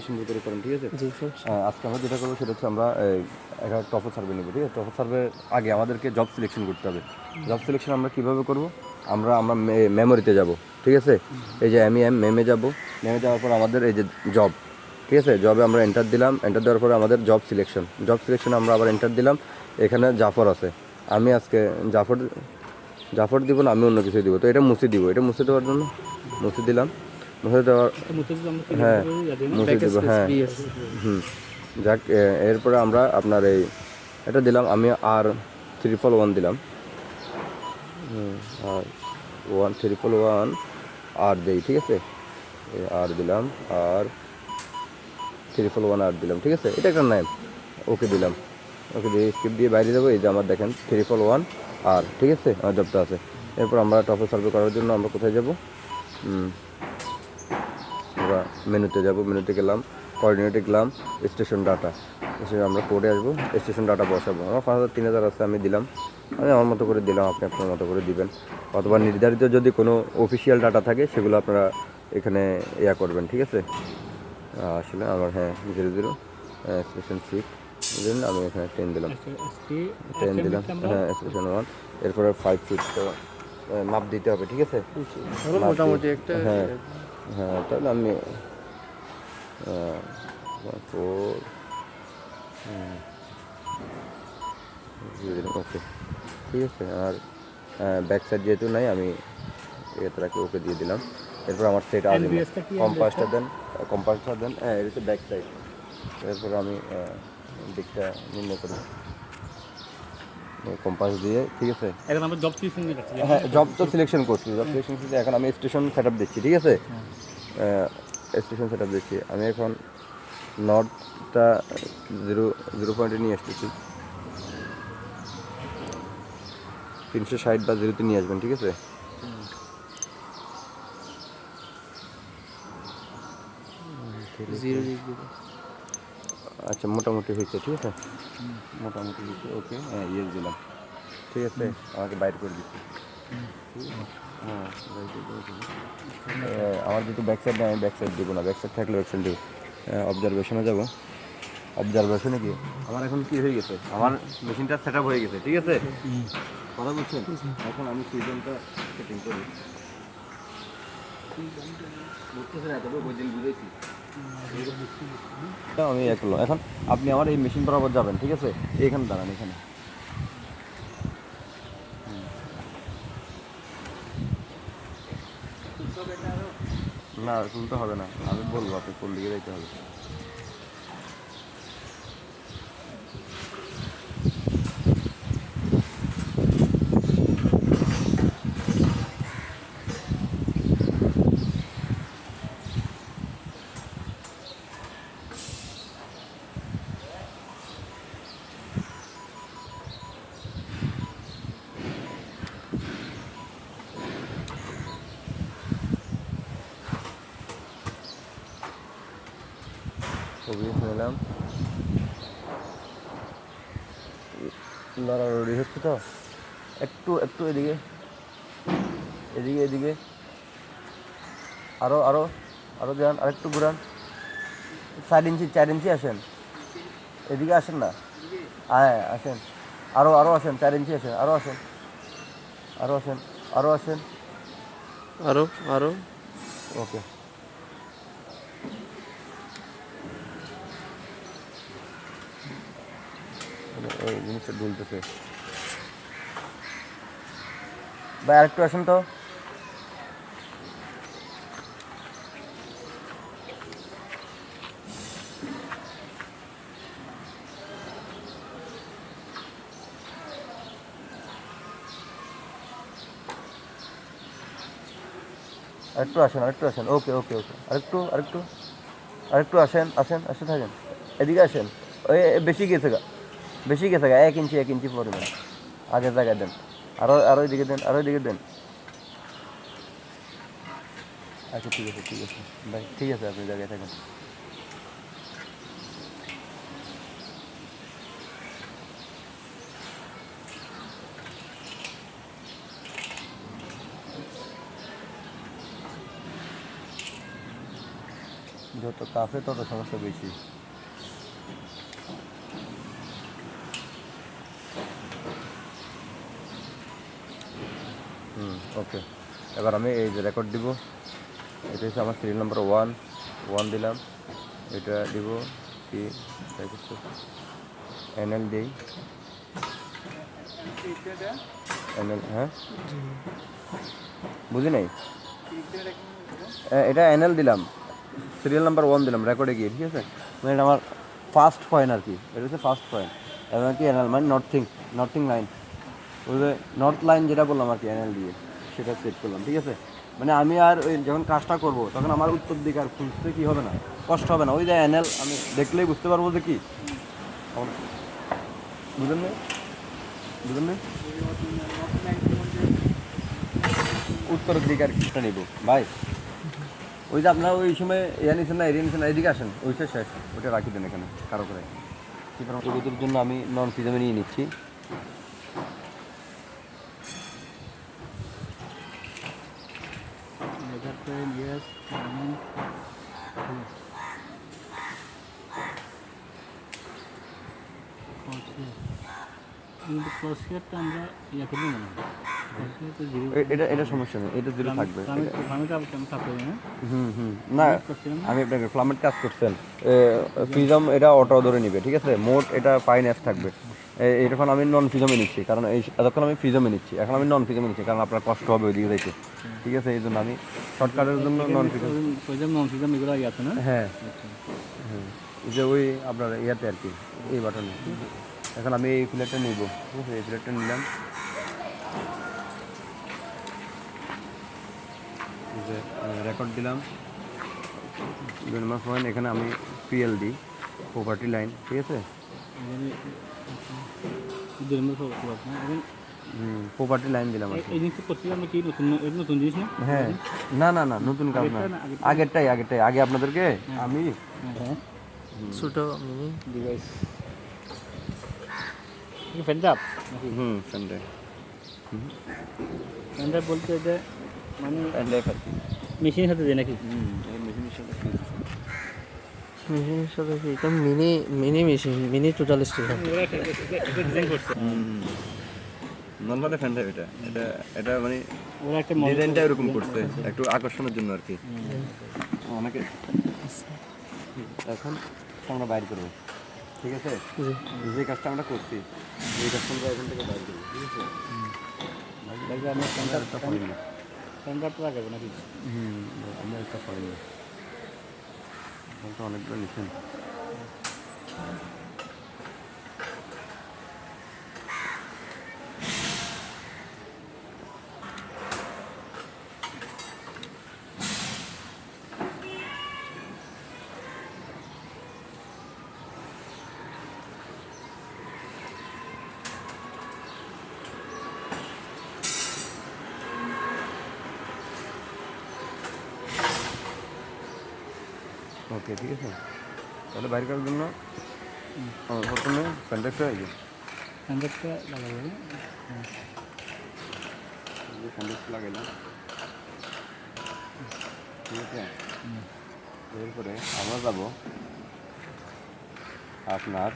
সুন্দর করে করেন, ঠিক আছে? জি। আজকে আমরা যেটা করবো সেটা হচ্ছে আমরা একটা টফল সার্ভে নেবো, ঠিক আছে? টফল সার্ভে আগে আমাদেরকে জব সিলেকশন করতে হবে। জব সিলেকশন আমরা কীভাবে করবো? আমরা মেমোরিতে যাব, ঠিক আছে? এই যে মেমে যাব, মেমে যাওয়ার পর আমাদের এই যে জব, ঠিক আছে? জবে আমরা এন্টার দিলাম, এন্টার দেওয়ার পরে আমাদের জব সিলেকশনে আমরা আবার এন্টার দিলাম। এখানে জাফর আছে, আমি আজকে জাফর দিব না, আমি অন্য কিছু দিব। তো এটা মুছে দিব, এটা মুছে দেওয়ার জন্য মুছে দিলাম, মুছে দেওয়ার হ্যাঁ মুছে দিব, হ্যাঁ যাক। এরপরে আমরা আপনার এটা দিলাম, আমি R111 দিলাম, R111 আর দেই, ঠিক আছে? আর দিলাম, R111 দিলাম, ঠিক আছে? এটা একটা নাম, ওকে দিলাম, ওকে দিয়ে স্ক্রিপ্ট দিয়ে বাইরে যাবো। এই যে আমার দেখেন 311 ঠিক আছে? আমার জবটা আছে। এরপর আমরা টপল সার্ভে করার জন্য আমরা কোথায় যাব? আমরা মেনুতে যাব, মেনুতে গেলাম, কোঅর্ডিনেটে গেলাম, স্টেশন ডাটা, এসে আমরা কোডে আসবো, স্টেশন ডাটা বসাবো। আমার 5000 3000 আছে, আমি দিলাম, আমি আমার মতো করে দিলাম, আপনি আপনার মতো করে দিবেন। অথবা নির্ধারিত যদি কোনো অফিসিয়াল ডাটা থাকে সেগুলো আপনারা এখানে করবেন, ঠিক আছে? আসলে আমার 00 স্টেশন 6 দিন, আমি এখানে 10 দিলাম, 10 দিলাম, স্টেশন 1। এরপরে 5 ফিট মাপ দিতে হবে, ঠিক আছে? মোটামুটি একটা তাহলে আমি 4 ওকে, ঠিক আছে? আর ব্যাক সাইড যেহেতু নাই, আমি এটাকে ওকে দিয়ে দিলাম। এরপর আমার সেট কম্পাসটা দেন, এটা হচ্ছে ব্যাক সাইড। এরপর আমি দিকটা নির্ণয় করি কম্পাস দিয়ে, ঠিক আছে? এখন আমরা জব সিলেকশন করছি, হ্যাঁ জব তো সিলেকশন করছি, এখন আমি স্টেশন সেট আপ দিচ্ছি, ঠিক আছে? স্টেশন সেট আপ দিচ্ছি আমি এখন। নর্থটা 0 পয়েন্টে নিয়ে আসতেছি, 360 বা 0-তে নিয়ে আসবেন, ঠিক আছে? আচ্ছা, মোটামুটি হয়েছে, ঠিক আছে? মোটামুটি হয়েছে, ওকে। ইয়েস দিলাম, ঠিক আছে? আমাকে বাইর করে দিচ্ছি। আমার যেহেতু ব্যাক সাইড নেই, আমি ব্যাক সাইড দেবো না, ব্যাক সাইড থাকলে ব্যাক সাইড দেবো। অবজারভেশনে যাব, অবজারভেশনে গিয়ে আমার এখন কি হয়ে গেছে, আমার মেশিনটা সেট আপ হয়ে গেছে, ঠিক আছে? কথা বলছেন? এখন আমি সিজনটা সেটিং করি, আমি এখন আপনি আমার এই মেশিন বরাবর যাবেন, ঠিক আছে? এখানে দাঁড়ান, এখানে না তুলতে হবে না, আমি বলবো আপনি কোন দিকে যাইতে হবে। ছবি নিলাম, লড়ালড়ি হচ্ছে তো, একটু একটু এদিকে এদিকে এদিকে আরো আরো আরো যান, আরেকটু ঘুরান, 4 ইঞ্চি আসেন, এদিকে আসেন না, হ্যাঁ আসেন, আরো আরো আসেন, 4 ইঞ্চি আসেন, আরো আসেন, আরো আসেন, আরো আসেন, আরো আরো ওকে। এই জিনিসটা ঢুলতেছে ভাই, আরেকটু আসেন তো, আরেকটু আসেন, ওকে ওকে ওকে, আরেকটু আরেকটু আরেকটু আসেন, আসতে থাকেন, এদিকে আসেন। ওই বেশি গেছে গা, 1 ইঞ্চি পরিমাণ আগের জায়গায় দেন, আরো এদিকে দেন, আরো এদিকে দেন। আচ্ছা ঠিক আছে ভাই, ঠিক আছে, আপনি জায়গায় থাকেন। যত কাছে তত সমস্যা বেশি। ওকে, এবার আমি এই যে রেকর্ড দিব, এটা হচ্ছে আমার সিরিয়াল নাম্বার 1 দিলাম, এটা দিব কি এনএল দিই, এনএল, হ্যাঁ বুঝি নাই, এটা এনএল দিলাম, সিরিয়াল নাম্বার 1 দিলাম রেকর্ডে গিয়ে, ঠিক আছে। মানে এটা আমার ফার্স্ট পয়েন্ট আর কি, এটা হচ্ছে ফার্স্ট পয়েন্ট। এবং কি এনএল মানে নর্থিং লাইন, ওই যে নর্থ লাইন যেটা বললাম আর কি এনএল দিয়ে, সেটা সেট করলাম, ঠিক আছে। মানে আমি আর ওই যখন কাজটা করবো তখন আমার উত্তর দিকে আর খুঁজতে কি হবে না, কষ্ট হবে না, ওই যে এনএল আমি দেখলেই বুঝতে পারবো যে কি, বুঝলেন না, বুঝলেন না, উত্তরের দিকে আর কিছুটা নিব ভাই। ওই যে আপনার ওই সময় ইয়া নিচ্ছেন না, এরিয়া নিচ্ছেন না, এদিকে আসেন, ওইটা শেষ, ওইটা রাখি দেন এখানে কারো করে। কবিতার জন্য আমি নন ফিজামে নিয়ে নিচ্ছি। কিন্তু ক্রসিয়ারটা আমরা ইয়ে করবো না, এটা সমস্যা নেই, এটা জিরো থাকবে। না আমি আপনাকে ফ্লামেট কাজ করছেন, ফিজাম এটা অটো ধরে নিবে, ঠিক আছে। মোট এটা ফাইন এস থাকবে। এখন আমি নন ফিজামে নিচ্ছি, কারণ এই এতক্ষণ আমি ফিজামে নিচ্ছি, এখন আমি নন ফিজামে নিচ্ছি, কারণ আপনার কষ্ট হবে ওইদিকে যাইতে, ঠিক আছে। এই জন্য আমি শর্টকাটের জন্য নন ফিজাম এগুলো আছে না। হ্যাঁ এই যে ওই আপনার ইয়াতে আর কি, এই বাটনে। এখন আমি এই প্লেটটা নিব, ঠিক আছে, এই প্লেটটা নিলাম, যে রেকর্ড দিলাম পয়েন্ট, এখানে আমি পিএল দিই, প্রপার্টি লাইন, ঠিক আছে। প্রপার্টি লাইন দিলাম আর কি। হ্যাঁ না না না, নতুন কাজ না, আগেরটাই আগে আপনাদেরকে আমি ছোট মিনি ডিভাইস ফ্যানডাপ, ফ্যানডাপ বলতে এটা মানে মেশিনের সাথে দেয় নাকি? মেশিনের সাথে কি এটা mini machine, mini total station normally fan type. এটা মানে ডিজাইনটা এরকম করছে একটু আকর্ষণের জন্য আর কি অনেকে। এখন আমরা বাইর করবো, ঠিক আছে। যে কাজটা আমরা করছি এই কাজটা আমরা এখান থেকে বাইর করবো, ঠিক আছে। আমরা একটা ফয়েল নিই, আমরা একটা ফয়েল নিই, অনেকগুলো নিচ্ছেন। ওকে, ঠিক আছে। তাহলে বাইরে করার জন্য প্রথমে ফ্যানডাক্টটা লাগাবো, ফ্যানডাক্ট লাগাইলাম, ঠিক আছে। এরপরে আমরা যাবো আপনার